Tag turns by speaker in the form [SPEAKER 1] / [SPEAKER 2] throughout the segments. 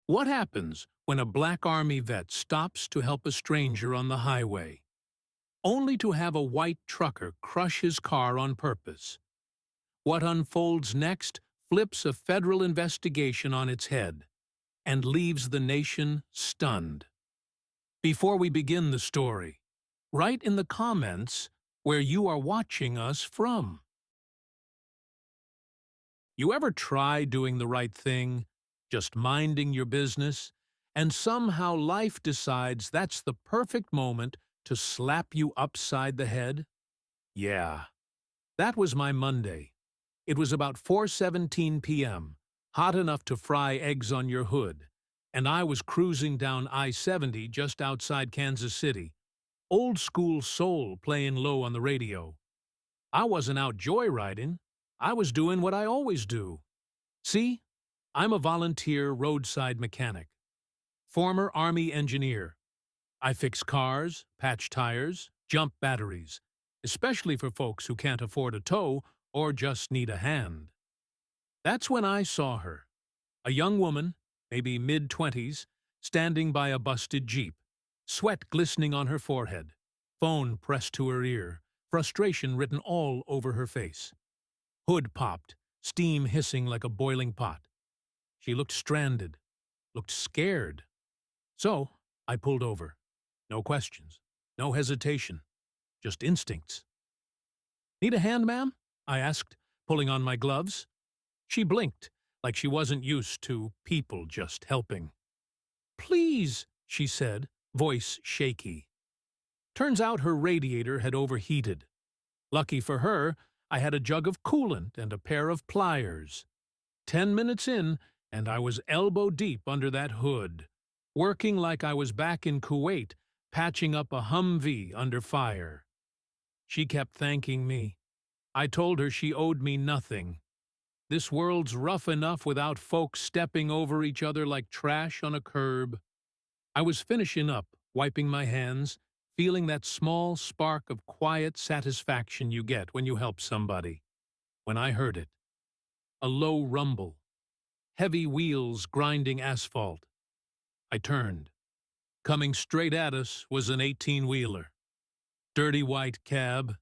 [SPEAKER 1] What happens when a black army vet stops to help a stranger on the highway, only to have a white trucker crush his car on purpose? What unfolds next flips a federal investigation on its head and leaves the nation stunned. Before we begin the story, write in the comments where you are watching us from. You ever try doing the right thing, just minding your business, and somehow life decides that's the perfect moment to slap you upside the head? Yeah, that was my Monday. It was about 4:17 p.m., hot enough to fry eggs on your hood, and I was cruising down I-70 just outside Kansas City, old school soul playing low on the radio. I wasn't out joyriding. I was doing what I always do. See, I'm a volunteer roadside mechanic, former Army engineer. I fix cars, patch tires, jump batteries, especially for folks who can't afford a tow or just need a hand. That's when I saw her, a young woman, maybe mid-20s, standing by a busted Jeep, sweat glistening on her forehead, phone pressed to her ear, frustration written all over her face. Hood popped, steam hissing like a boiling pot. She looked stranded, looked scared. So I pulled over. No questions, no hesitation, just instincts. "Need a hand, ma'am?" I asked, pulling on my gloves. She blinked, like she wasn't used to people just helping. "Please," she said, voice shaky. Turns out her radiator had overheated. Lucky for her, I had a jug of coolant and a pair of pliers. 10 minutes in, and I was elbow deep under that hood, working like I was back in Kuwait, patching up a Humvee under fire. She kept thanking me. I told her she owed me nothing. This world's rough enough without folks stepping over each other like trash on a curb. I was finishing up, wiping my hands, feeling that small spark of quiet satisfaction you get when you help somebody, when I heard it. A low rumble. Heavy wheels grinding asphalt. I turned. Coming straight at us was an 18-wheeler. Dirty white cab,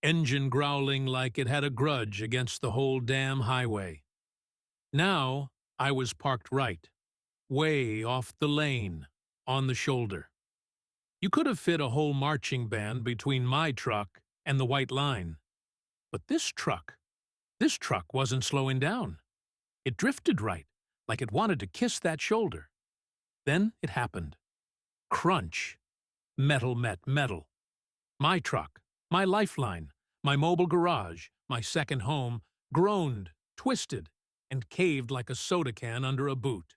[SPEAKER 1] engine growling like it had a grudge against the whole damn highway. Now I was parked right, way off the lane, on the shoulder. You could have fit a whole marching band between my truck and the white line. But this truck wasn't slowing down. It drifted right, like it wanted to kiss that shoulder. Then it happened. Crunch. Metal met metal. My truck, my lifeline, my mobile garage, my second home, groaned, twisted, and caved like a soda can under a boot.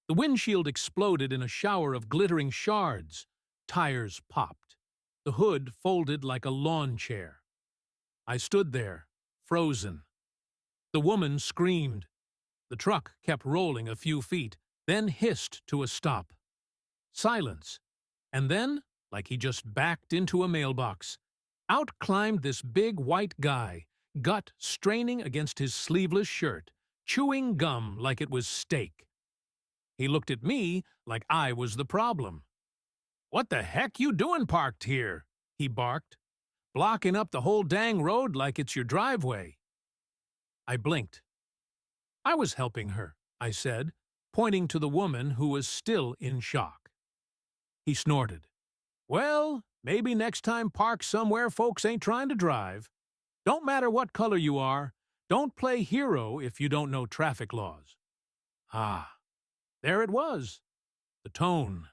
[SPEAKER 1] The windshield exploded in a shower of glittering shards. Tires popped. The hood folded like a lawn chair. I stood there, frozen. The woman screamed. The truck kept rolling a few feet, then hissed to a stop. Silence. And then, like he just backed into a mailbox, out climbed this big white guy, gut straining against his sleeveless shirt, chewing gum like it was steak. He looked at me like I was the problem. "What the heck you doing parked here?" he barked. "Blocking up the whole dang road like it's your driveway." I blinked. "I was helping her," I said, pointing to the woman who was still in shock. He snorted. "Well, maybe next time park somewhere folks ain't trying to drive. Don't matter what color you are. Don't play hero if you don't know traffic laws." Ah, there it was. The tone.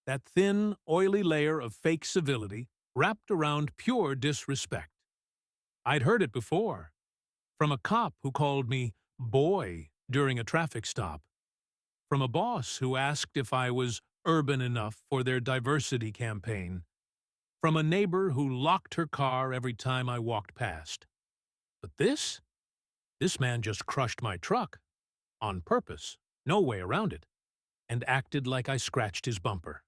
[SPEAKER 1] That thin, oily layer of fake civility wrapped around pure disrespect. I'd heard it before. From a cop who called me boy during a traffic stop. From a boss who asked if I was urban enough for their diversity campaign. From a neighbor who locked her car every time I walked past. But this man just crushed my truck. On purpose, no way around it, and acted like I scratched his bumper.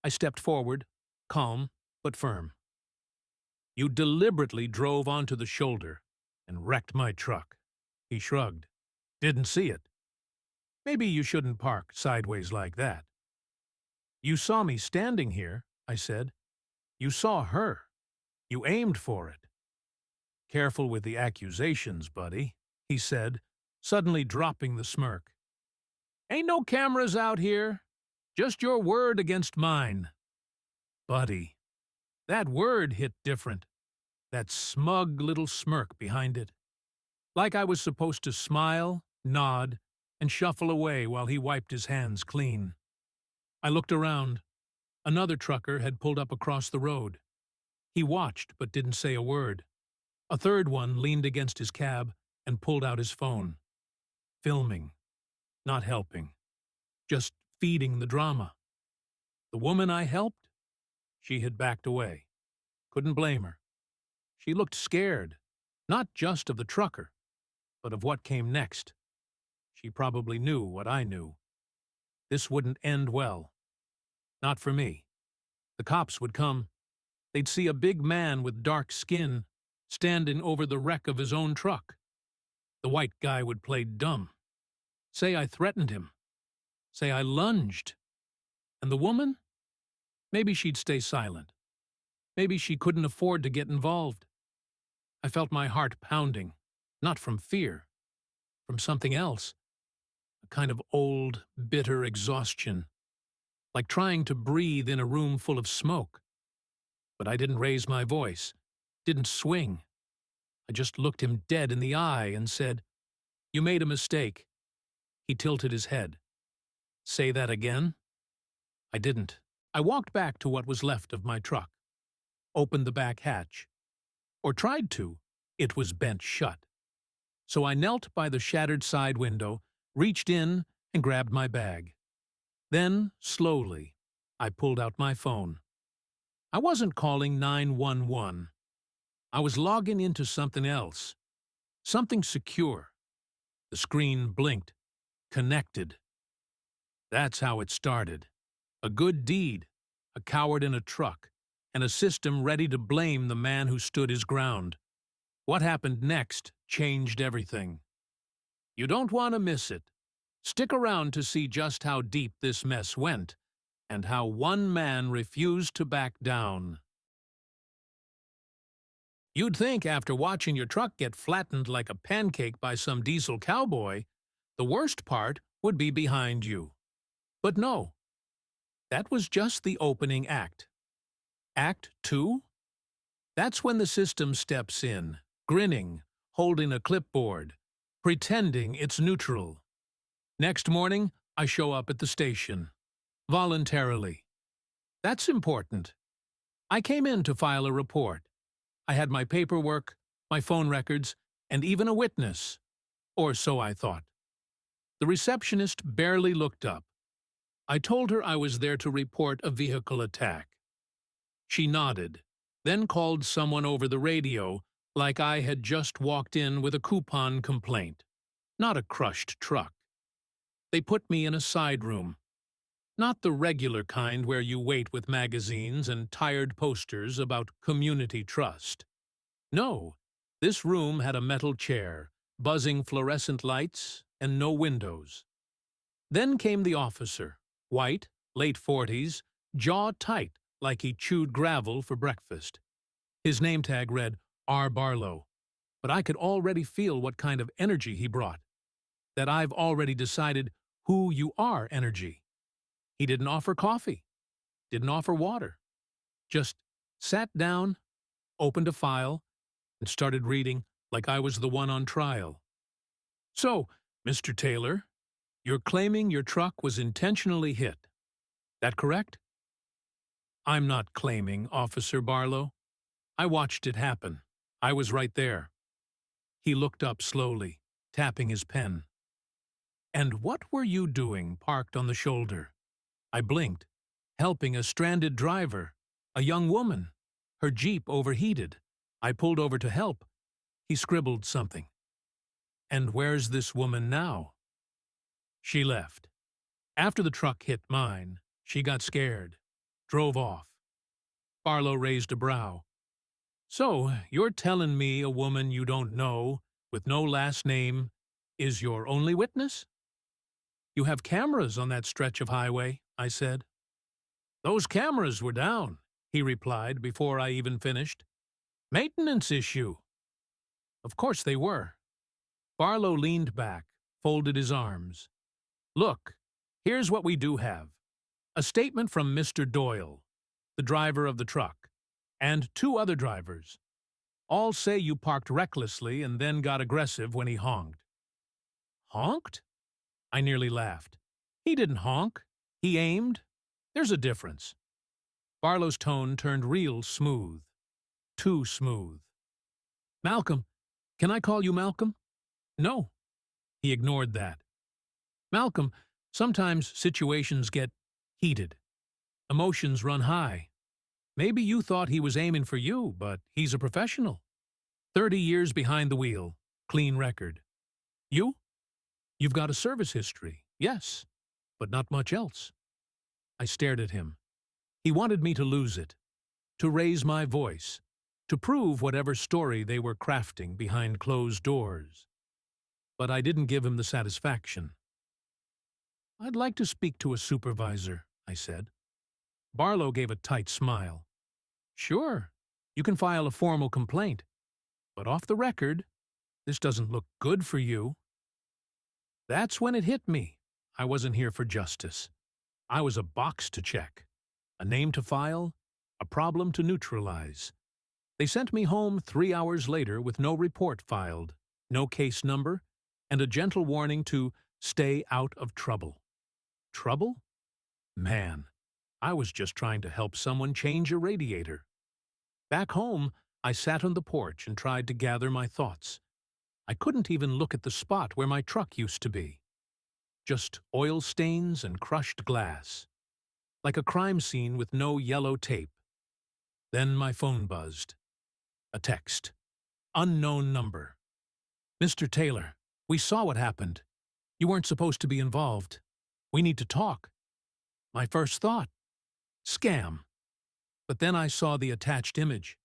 [SPEAKER 1] I stepped forward, calm but firm. "You deliberately drove onto the shoulder and wrecked my truck." He shrugged. "Didn't see it." Maybe you shouldn't park sideways like that. You saw me standing here, I said. You saw her. You aimed for it. Careful with the accusations, buddy, he said, suddenly dropping the smirk. Ain't no cameras out here. Just your word against mine. Buddy, that word hit different. That smug little smirk behind it. Like I was supposed to smile, nod, and shuffle away while he wiped his hands clean. I looked around. Another trucker had pulled up across the road. He watched but didn't say a word. A third one leaned against his cab and pulled out his phone. Filming. Not helping. Just feeding the drama. The woman I helped? She had backed away. Couldn't blame her. She looked scared, not just of the trucker, but of what came next. She probably knew what I knew. This wouldn't end well. Not for me. The cops would come. They'd see a big man with dark skin standing over the wreck of his own truck. The white guy would play dumb. Say I threatened him. Say I lunged. And the woman? Maybe she'd stay silent. Maybe she couldn't afford to get involved. I felt my heart pounding, not from fear, from something else. A kind of old, bitter exhaustion, like trying to breathe in a room full of smoke. But I didn't raise my voice, didn't swing. I just looked him dead in the eye and said, "You made a mistake." He tilted his head. "Say that again?" I didn't. I walked back to what was left of my truck, opened the back hatch. Or tried to. It was bent shut. So I knelt by the shattered side window, reached in, and grabbed my bag. Then, slowly, I pulled out my phone. I wasn't calling 911. I was logging into something else. Something secure. The screen blinked. Connected. That's how it started. A good deed, a coward in a truck, and a system ready to blame the man who stood his ground. What happened next changed everything. You don't want to miss it. Stick around to see just how deep this mess went, and how one man refused to back down. You'd think after watching your truck get flattened like a pancake by some diesel cowboy, the worst part would be behind you. But no. That was just the opening act. Act 2? That's when the system steps in, grinning, holding a clipboard, pretending it's neutral. Next morning, I show up at the station. Voluntarily. That's important. I came in to file a report. I had my paperwork, my phone records, and even a witness. Or so I thought. The receptionist barely looked up. I told her I was there to report a vehicle attack. She nodded, then called someone over the radio like I had just walked in with a coupon complaint, not a crushed truck. They put me in a side room. Not the regular kind where you wait with magazines and tired posters about community trust. No, this room had a metal chair, buzzing fluorescent lights, and no windows. Then came the officer. White, late 40s, jaw tight like he chewed gravel for breakfast. His name tag read R. Barlow, but I could already feel what kind of energy he brought. That I've already decided who you are energy. He didn't offer coffee, didn't offer water. Just sat down, opened a file, and started reading like I was the one on trial. So, Mr. Taylor, you're claiming your truck was intentionally hit. That correct? I'm not claiming, Officer Barlow. I watched it happen. I was right there. He looked up slowly, tapping his pen. And what were you doing parked on the shoulder? I blinked, helping a stranded driver, a young woman. Her Jeep overheated. I pulled over to help. He scribbled something. And where's this woman now? She left. After the truck hit mine, she got scared, drove off. Barlow raised a brow. So, you're telling me a woman you don't know, with no last name, is your only witness? You have cameras on that stretch of highway, I said. Those cameras were down, he replied before I even finished. Maintenance issue. Of course they were. Barlow leaned back, folded his arms. Look, here's what we do have. A statement from Mr. Doyle, the driver of the truck, and two other drivers. All say you parked recklessly and then got aggressive when he honked. Honked? I nearly laughed. He didn't honk. He aimed. There's a difference. Barlow's tone turned real smooth. Too smooth. Malcolm. Can I call you Malcolm? No. He ignored that. Malcolm, sometimes situations get heated. Emotions run high. Maybe you thought he was aiming for you, but he's a professional. 30 years behind the wheel. Clean record. You? You've got a service history, yes, but not much else. I stared at him. He wanted me to lose it, to raise my voice, to prove whatever story they were crafting behind closed doors. But I didn't give him the satisfaction. I'd like to speak to a supervisor, I said. Barlow gave a tight smile. Sure, you can file a formal complaint. But off the record, this doesn't look good for you. That's when it hit me. I wasn't here for justice. I was a box to check, a name to file, a problem to neutralize. They sent me home 3 hours later with no report filed, no case number, and a gentle warning to stay out of trouble. Trouble? Man, I was just trying to help someone change a radiator. Back home, I sat on the porch and tried to gather my thoughts. I couldn't even look at the spot where my truck used to be. Just oil stains and crushed glass. Like a crime scene with no yellow tape. Then my phone buzzed. A text. Unknown number. Mr. Taylor, we saw what happened. You weren't supposed to be involved. We need to talk. My first thought. Scam. But then I saw the attached image.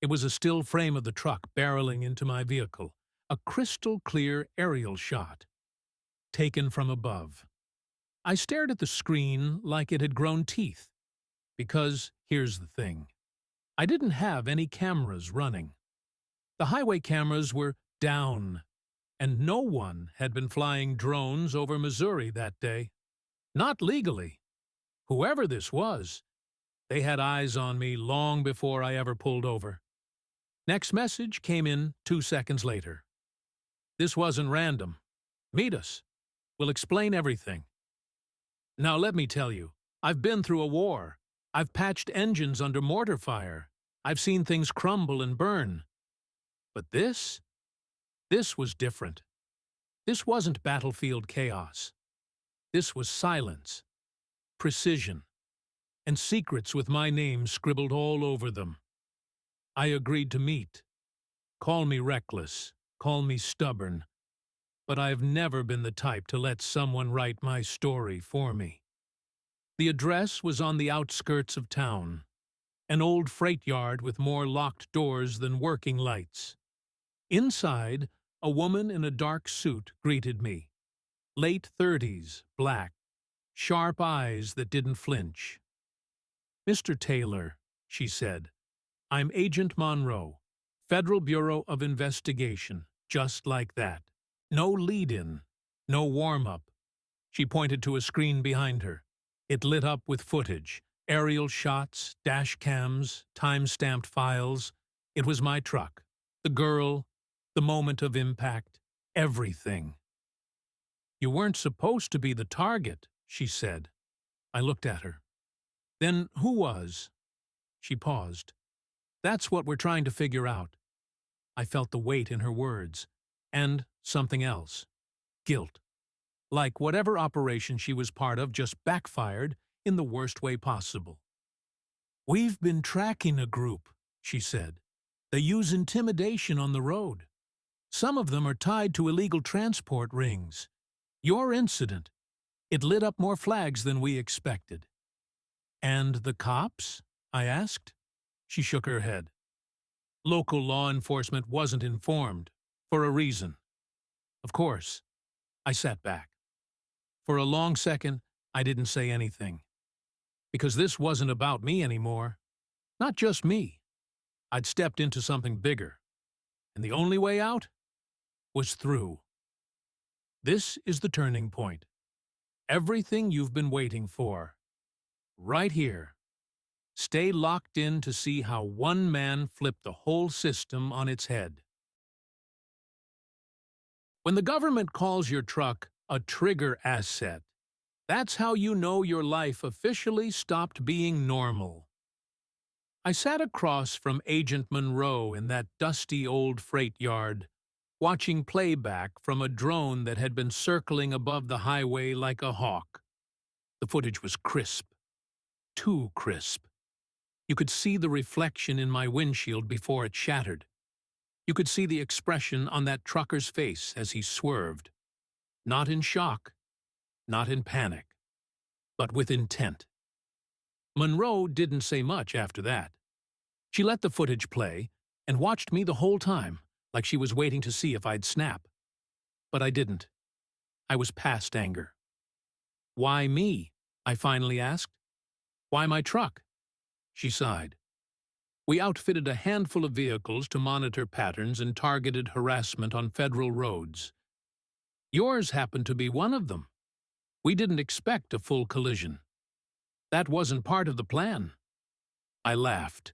[SPEAKER 1] It was a still frame of the truck barreling into my vehicle. A crystal-clear aerial shot, taken from above. I stared at the screen like it had grown teeth, because here's the thing. I didn't have any cameras running. The highway cameras were down, and no one had been flying drones over Missouri that day. Not legally. Whoever this was, they had eyes on me long before I ever pulled over. Next message came in 2 seconds later. This wasn't random. Meet us. We'll explain everything. Now let me tell you, I've been through a war. I've patched engines under mortar fire. I've seen things crumble and burn. But this was different. This wasn't battlefield chaos. This was silence, precision, and secrets with my name scribbled all over them. I agreed to meet. Call me reckless. Call me stubborn, but I've never been the type to let someone write my story for me. The address was on the outskirts of town, an old freight yard with more locked doors than working lights. Inside, a woman in a dark suit greeted me. Late 30s, black, sharp eyes that didn't flinch. Mr. Taylor, she said, I'm Agent Monroe, Federal Bureau of Investigation. Just like that. No lead-in, no warm-up. She pointed to a screen behind her. It lit up with footage, aerial shots, dash cams, time-stamped files. It was my truck, the girl, the moment of impact, everything. You weren't supposed to be the target, she said. I looked at her. Then who was? She paused. That's what we're trying to figure out. I felt the weight in her words, and something else. Guilt. Like whatever operation she was part of just backfired in the worst way possible. We've been tracking a group, she said. They use intimidation on the road. Some of them are tied to illegal transport rings. Your incident, it lit up more flags than we expected. And the cops? I asked. She shook her head. Local law enforcement wasn't informed, for a reason. Of course, I sat back. For a long second, I didn't say anything. Because this wasn't about me anymore. Not just me. I'd stepped into something bigger. And the only way out was through. This is the turning point. Everything you've been waiting for. Right here. Stay locked in to see how one man flipped the whole system on its head. When the government calls your truck a trigger asset, that's how you know your life officially stopped being normal. I sat across from Agent Monroe in that dusty old freight yard, watching playback from a drone that had been circling above the highway like a hawk. The footage was crisp. Too crisp. You could see the reflection in my windshield before it shattered. You could see the expression on that trucker's face as he swerved. Not in shock, not in panic, but with intent. Monroe didn't say much after that. She let the footage play and watched me the whole time, like she was waiting to see if I'd snap. But I didn't. I was past anger. "Why me?" I finally asked. "Why my truck?" She sighed. We outfitted a handful of vehicles to monitor patterns and targeted harassment on federal roads. Yours happened to be one of them. We didn't expect a full collision. That wasn't part of the plan. I laughed.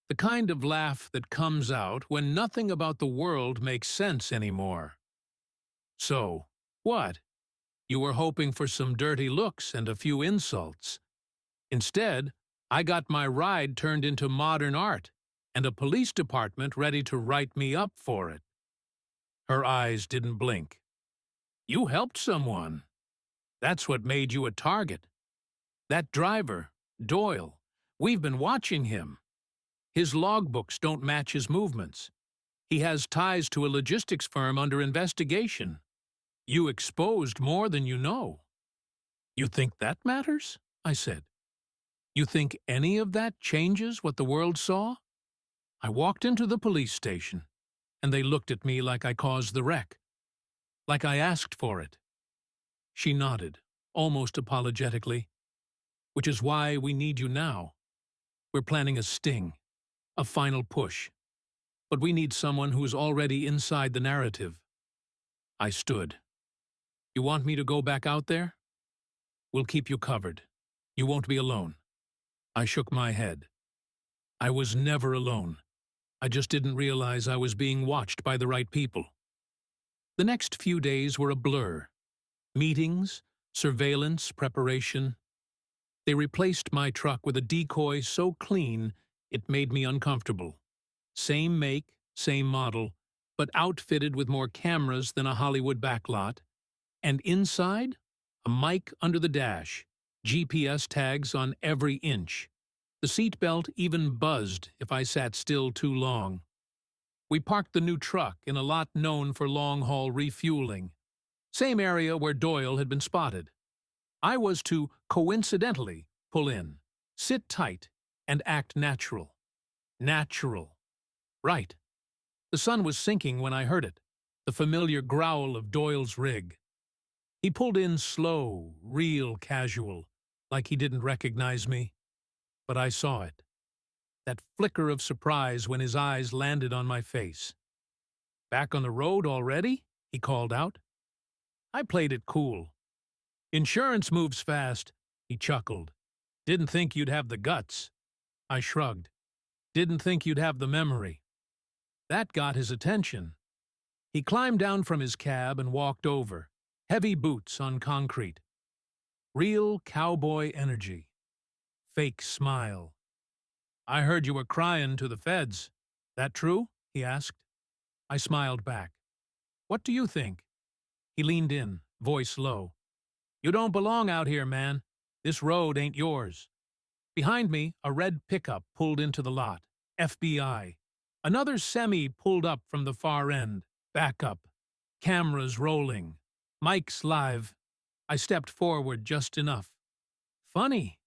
[SPEAKER 1] The kind of laugh that comes out when nothing about the world makes sense anymore. "So, what? You were hoping for some dirty looks and a few insults. Instead, I got my ride turned into modern art and a police department ready to write me up for it." Her eyes didn't blink. "You helped someone. That's what made you a target. That driver, Doyle, we've been watching him. His logbooks don't match his movements. He has ties to a logistics firm under investigation. You exposed more than you know." "You think that matters?" I said. "You think any of that changes what the world saw?" I walked into the police station, and they looked at me like I caused the wreck. Like I asked for it. She nodded, almost apologetically. "Which is why we need you now. We're planning a sting, a final push. But we need someone who's already inside the narrative." I stood. "You want me to go back out there?" "We'll keep you covered. You won't be alone." I shook my head. I was never alone. I just didn't realize I was being watched by the right people. The next few days were a blur. Meetings, surveillance, preparation. They replaced my truck with a Decoy so clean it made me uncomfortable. Same make, same model, but outfitted with more cameras than a Hollywood backlot. And inside, a mic under the dash, GPS tags on every inch. The seatbelt even buzzed if I sat still too long. We parked the new truck in a lot known for long-haul refueling. Same area where Doyle had been spotted. I was to, coincidentally, pull in, sit tight, and act natural. Natural. Right. The sun was sinking when I heard it, the familiar growl of Doyle's rig. He pulled in slow, real casual, like he didn't recognize me. But I saw it. That flicker of surprise when his eyes landed on my face. "Back on the road already?" he called out. I played it cool. "Insurance moves fast," he chuckled. "Didn't think you'd have the guts." I shrugged. "Didn't think you'd have the memory." That got his attention. He climbed down from his cab and walked over, heavy boots on concrete. Real cowboy energy. Fake smile. "I heard you were crying to the feds. That true?" he asked. I smiled back. "What do you think?" He leaned in, voice low. "You don't belong out here, man. This road ain't yours." Behind me, a red pickup pulled into the lot. FBI. Another semi pulled up from the far end. Backup. Cameras rolling. Mics live. I stepped forward just enough. "Funny.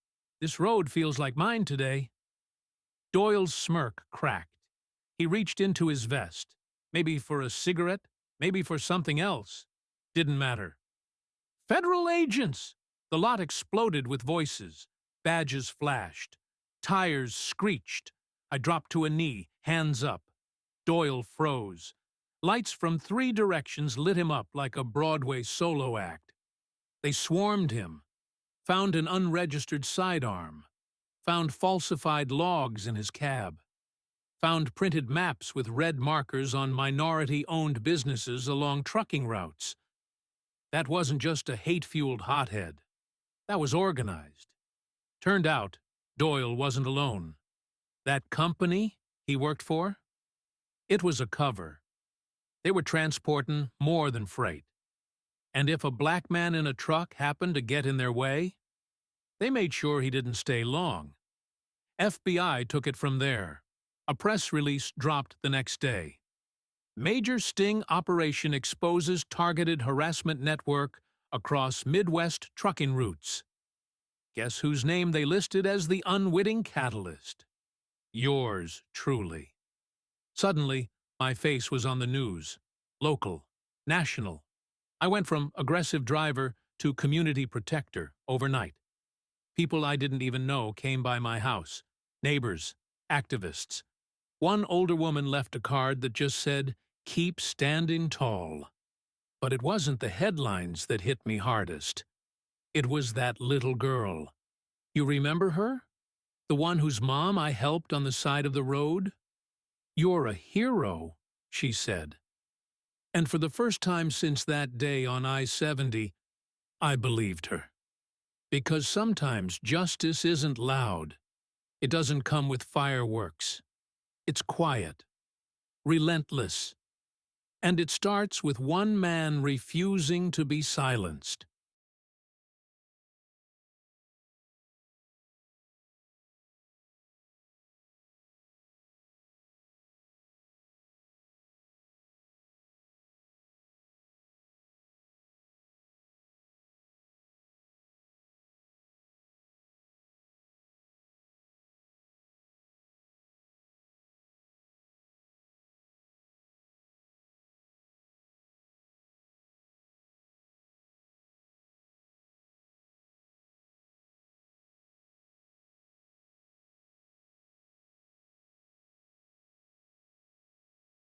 [SPEAKER 1] This road feels like mine today." Doyle's smirk cracked. He reached into his vest. Maybe for a cigarette, maybe for something else. Didn't matter. Federal agents! The lot exploded with voices. Badges flashed. Tires screeched. I dropped to a knee, hands up. Doyle froze. Lights from 3 directions lit him up like a Broadway solo act. They swarmed him. Found an unregistered sidearm. Found falsified logs in his cab. Found printed maps with red markers on minority-owned businesses along trucking routes. That wasn't just a hate-fueled hothead. That was organized. Turned out, Doyle wasn't alone. That company he worked for? It was a cover. They were transporting more than freight. And if a black man in a truck happened to get in their way, they made sure he didn't stay long. FBI took it from there. A press release dropped the next day. Major sting operation exposes targeted harassment network across Midwest trucking routes. Guess whose name they listed as the unwitting catalyst? Yours truly. Suddenly, my face was on the news. Local. National. I went from aggressive driver to community protector overnight. People I didn't even know came by my house. Neighbors. Activists. One older woman left a card that just said, "Keep standing tall." But it wasn't the headlines that hit me hardest. It was that little girl. You remember her? The one whose mom I helped on the side of the road? "You're a hero," she said. And for the first time since that day on I-70, I believed her. Because sometimes justice isn't loud. It doesn't come with fireworks. It's quiet, relentless, and it starts with one man refusing to be silenced.